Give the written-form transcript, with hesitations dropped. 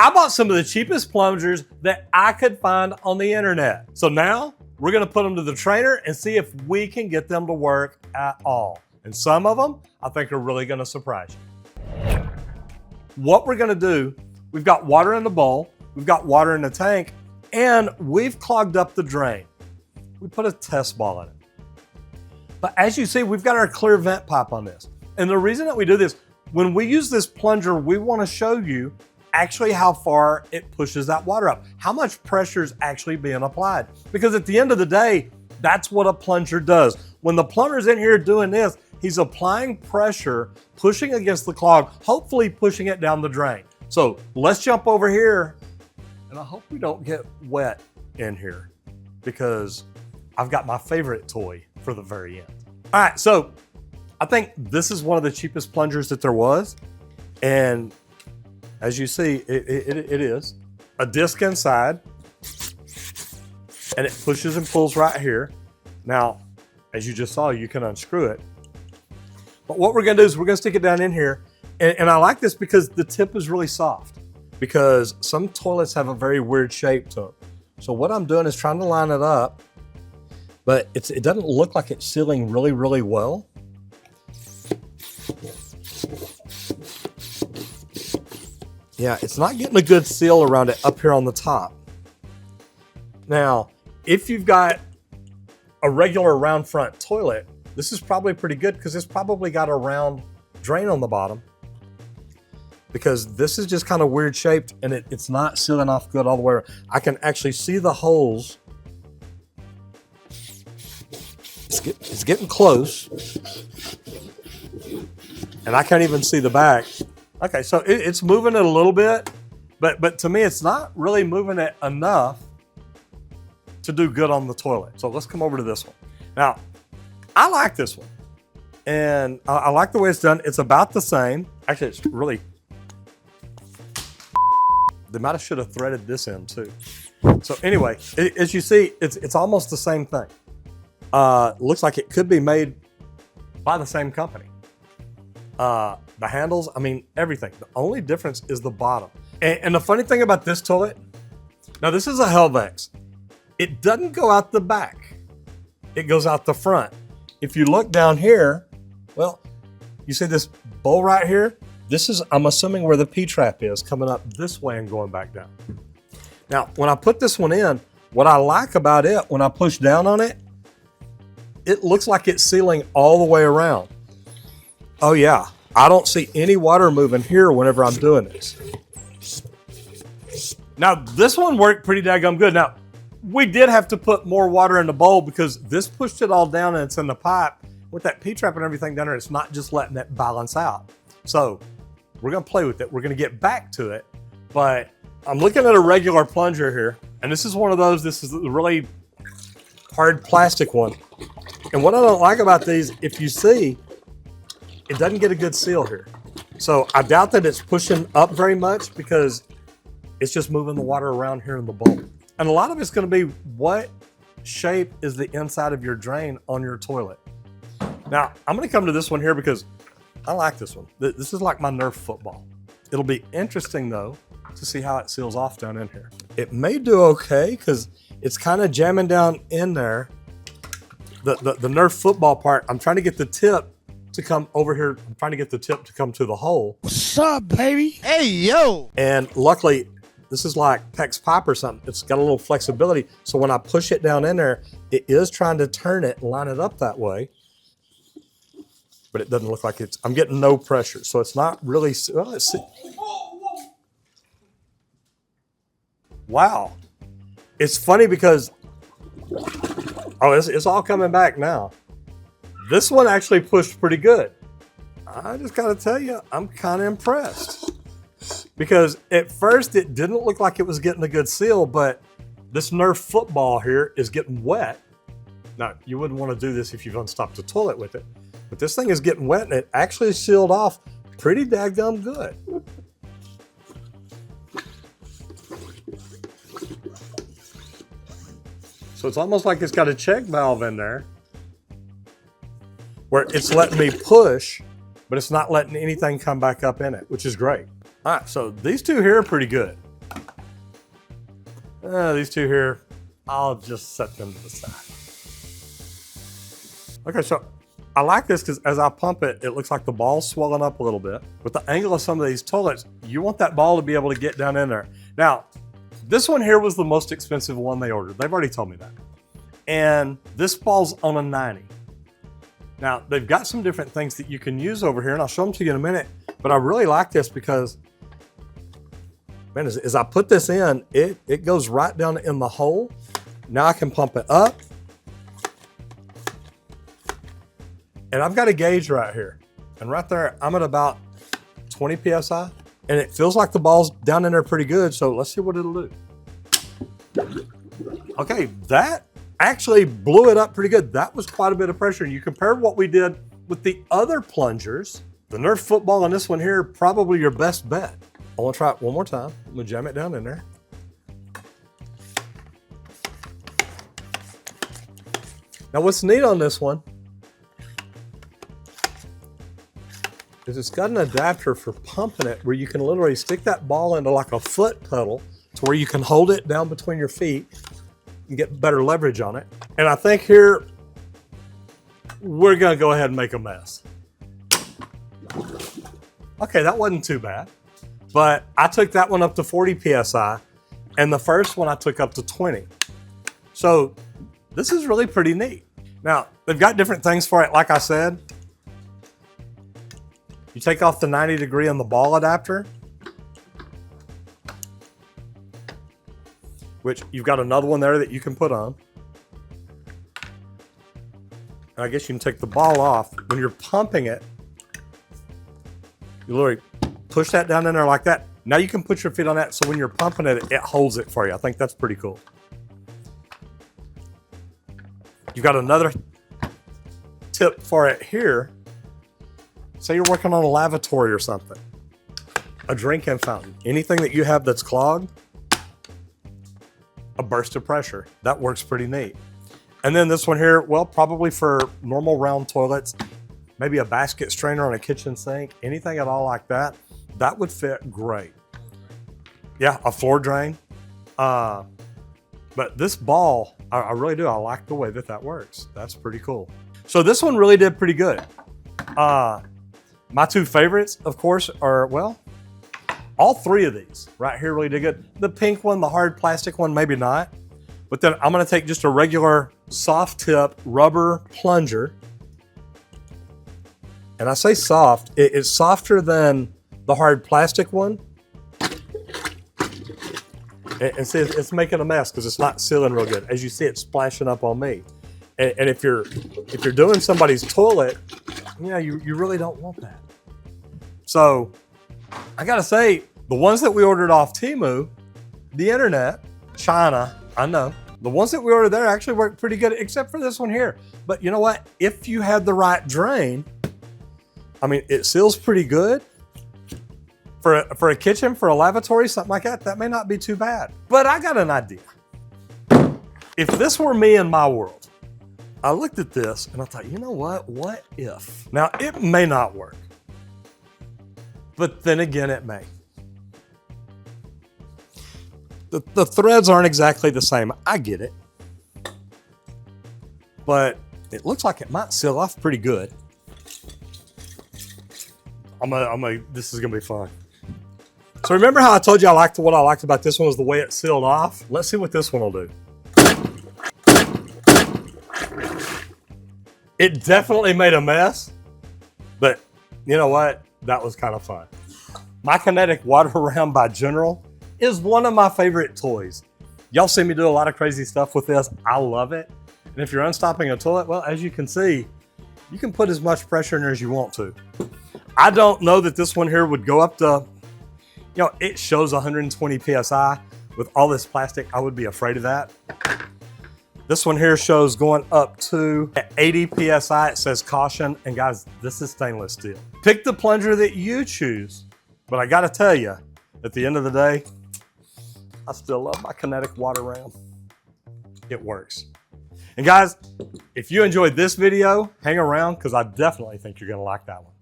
I bought some of the cheapest plungers that I could find on the internet. So now we're gonna put them to the trainer and see if we can get them to work at all. And some of them I think are really gonna surprise you. What we're gonna do, we've got water in the bowl, we've got water in the tank, and we've clogged up the drain. We put a test ball in it. But as you see, we've got our clear vent pipe on this. And the reason that we do this, when we use this plunger, we wanna show you actually how far it pushes that water up, how much pressure is actually being applied. Because at the end of the day, that's what a plunger does. When the plumber's in here doing this, he's applying pressure, pushing against the clog, hopefully pushing it down the drain. So let's jump over here, and I hope we don't get wet in here because I've got my favorite toy for the very end. All right, so I think this is one of the cheapest plungers that there was. And as you see, it is a disc inside, and it pushes and pulls right here. Now, as you just saw, you can unscrew it. But what we're gonna do is we're gonna stick it down in here. And I like this because the tip is really soft, because some toilets have a very weird shape to them. So what I'm doing is trying to line it up, but it doesn't look like it's sealing really, really well. Yeah, it's not getting a good seal around it up here on the top. Now, if you've got a regular round front toilet, this is probably pretty good because it's probably got a round drain on the bottom, because this is just kind of weird shaped and it's not sealing off good all the way around. I can actually see the holes. It's getting close, and I can't even see the back. Okay, so it's moving it a little bit, but to me, it's not really moving it enough to do good on the toilet. So let's come over to this one. Now, I like this one, and I like the way it's done. It's about the same. Actually, it's really, they might have should have threaded this in too. So anyway, as you see, it's almost the same thing. Looks like it could be made by the same company. The handles, I mean, everything. The only difference is the bottom. And the funny thing about this toilet, now this is a Helvex. It doesn't go out the back. It goes out the front. If you look down here, well, you see this bowl right here? This is, I'm assuming, where the P-trap is, coming up this way and going back down. Now, when I put this one in, what I like about it, when I push down on it, it looks like it's sealing all the way around. Oh yeah, I don't see any water moving here whenever I'm doing this. Now, this one worked pretty daggum good. Now, we did have to put more water in the bowl because this pushed it all down and it's in the pipe. With that P-trap and everything down there, it's not just letting it balance out. So we're gonna play with it. We're gonna get back to it, but I'm looking at a regular plunger here, and this is one of those, this is a really hard plastic one. And what I don't like about these, if you see, it doesn't get a good seal here. So I doubt that it's pushing up very much because it's just moving the water around here in the bowl. And a lot of it's gonna be what shape is the inside of your drain on your toilet. Now, I'm gonna come to this one here because I like this one. This is like my Nerf football. It'll be interesting though to see how it seals off down in here. It may do okay because it's kind of jamming down in there. The Nerf football part, I'm trying to get the tip to come over here. I'm trying to get the tip to come to the hole. What's up, baby? Hey, yo. And luckily, this is like PEX pipe or something. It's got a little flexibility. So when I push it down in there, it is trying to turn it and line it up that way. But it doesn't look like it's, I'm getting no pressure. So it's not really, well, let's see. Wow. It's funny because, oh, it's all coming back now. This one actually pushed pretty good. I just gotta tell you, I'm kind of impressed. Because at first it didn't look like it was getting a good seal, but this Nerf football here is getting wet. Now, you wouldn't want to do this if you've unstopped the toilet with it, but this thing is getting wet and it actually sealed off pretty daggum good. So it's almost like it's got a check valve in there where it's letting me push, but it's not letting anything come back up in it, which is great. All right, so these two here are pretty good. These two here, I'll just set them to the side. Okay, so I like this because as I pump it, it looks like the ball's swelling up a little bit. With the angle of some of these toilets, you want that ball to be able to get down in there. Now, this one here was the most expensive one they ordered. They've already told me that. And this ball's on a 90. Now, they've got some different things that you can use over here, and I'll show them to you in a minute, but I really like this because, man, as I put this in, it goes right down in the hole. Now I can pump it up. And I've got a gauge right here. And right there, I'm at about 20 PSI, and it feels like the ball's down in there pretty good, so let's see what it'll do. Okay, that actually blew it up pretty good. That was quite a bit of pressure. You compared what we did with the other plungers, the Nerf football and this one here, probably your best bet. I want to try it one more time. I'm gonna jam it down in there. Now what's neat on this one is it's got an adapter for pumping it where you can literally stick that ball into like a foot pedal to where you can hold it down between your feet and get better leverage on it. And I think here, we're gonna go ahead and make a mess. Okay, that wasn't too bad, but I took that one up to 40 PSI and the first one I took up to 20. So this is really pretty neat. Now, they've got different things for it, like I said. You take off the 90 degree on the ball adapter, which you've got another one there that you can put on. And I guess you can take the ball off. When you're pumping it, you literally push that down in there like that. Now you can put your feet on that, so when you're pumping it, it holds it for you. I think that's pretty cool. You've got another tip for it here. Say you're working on a lavatory or something, a drinking fountain, anything that you have that's clogged, a burst of pressure. That works pretty neat. And then this one here, well, probably for normal round toilets, maybe a basket strainer on a kitchen sink, anything at all like that, that would fit great. Yeah, a floor drain. But this ball, I really do. I like the way that that works. That's pretty cool. So this one really did pretty good. My two favorites, of course, are, well, all three of these right here really did good. The pink one, the hard plastic one, maybe not. But then I'm gonna take just a regular soft tip rubber plunger. And I say soft, it's softer than the hard plastic one. And see, it's making a mess because it's not sealing real good. As you see, it's splashing up on me. And if you're doing somebody's toilet, yeah, you really don't want that. So I gotta say, the ones that we ordered off Temu, the internet, China, I know, the ones that we ordered there actually worked pretty good, except for this one here. But you know what? If you had the right drain, I mean, it seals pretty good. For a kitchen, for a lavatory, something like that, that may not be too bad. But I got an idea. If this were me in my world, I looked at this and I thought, you know what? What if? Now, it may not work. But then again, it may. The threads aren't exactly the same. I get it. But it looks like it might seal off pretty good. This is gonna be fun. So remember how I told you what I liked about this one was the way it sealed off? Let's see what this one will do. It definitely made a mess, but you know what? That was kind of fun. My Kinetic Water Round by General is one of my favorite toys. Y'all see me do a lot of crazy stuff with this. I love it. And if you're unstopping a toilet, well, as you can see, you can put as much pressure in there as you want to. I don't know that this one here would go up to, you know, it shows 120 PSI. With all this plastic, I would be afraid of that. This one here shows going up to 80 PSI. It says caution. And guys, this is stainless steel. Pick the plunger that you choose. But I gotta tell you, at the end of the day, I still love my Kinetic Water Round. It works. And guys, if you enjoyed this video, hang around because I definitely think you're gonna like that one.